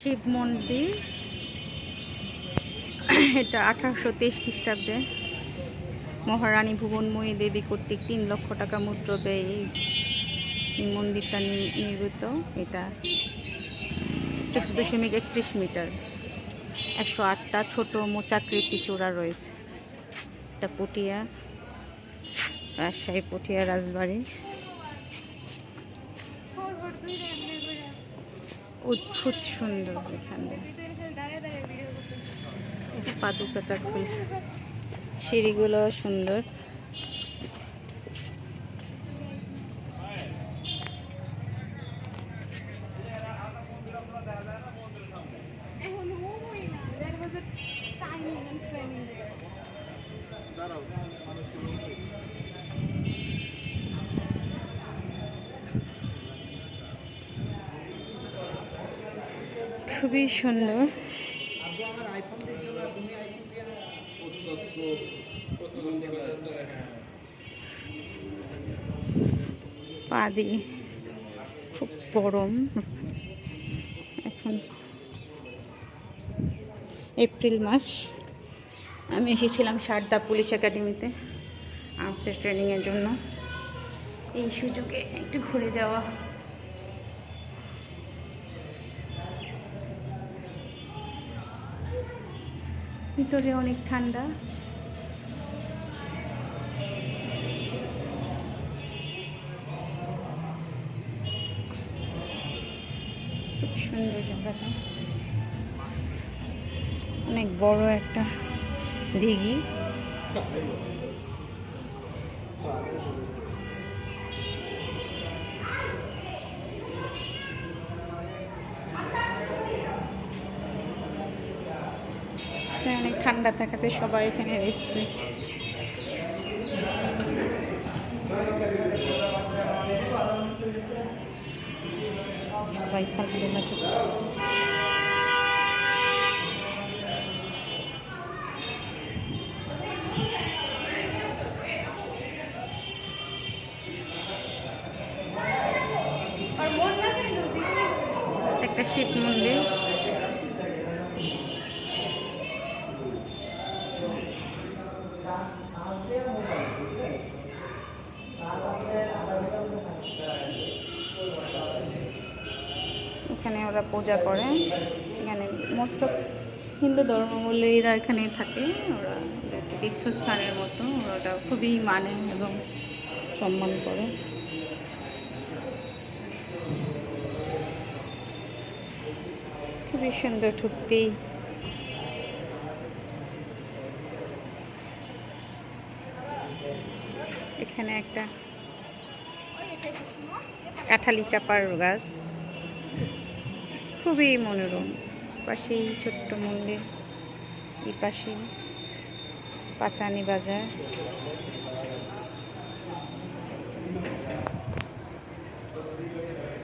শিব মন্দির, এটা 1823 খ্রিস্টাব্দে মহারানী ভুবনময়ী দেবী কর্তৃক 3 লক্ষ টাকা মূল্য ব্যয়ে এই মন্দিরটা নির্মিত। এটা 14.31 মিটার, 108টা ছোট মোচাকৃতি চূড়া রয়েছে। এটা পটিয়া, রাজশাহী পটিয়া রাজবাড়ি। অদ্ভুত সুন্দর। এখানে পাদুকাটা খুলে, সিঁড়িগুলো সুন্দর। খুবই সুন্দর। পা দিয়ে খুব গরম এখন, এপ্রিল মাস। আমি এসেছিলাম সারদা পুলিশ একাডেমিতে আর্মসের ট্রেনিংয়ের জন্য। এই সুযোগে একটু ঘুরে যাওয়া। ভিতরে অনেক ঠান্ডা। খুব সুন্দর জায়গাটা, অনেক বড় একটা দিঘি। অনেক ঠান্ডা থাকাতে সবাই এখানে রেস্ট নিচ্ছে। সবাই খেলাধুলা করছে। একটা শিব মন্দির। এখানে ওরা পূজা করে। এখানে মোস্ট অফ হিন্দু ধর্মাবলম্বীরা এখানে থাকে। ওরা তীর্থস্থানের মতো ওটা খুবই মানে এবং সম্মান করে। খুবই সুন্দর ঢুকতেই। এখানে একটা কাঁঠালি চাপার গাছ, খুবই মনোরম। পাশেই ছোট্ট মন্দির, এই পাশে পাচানি বাজার।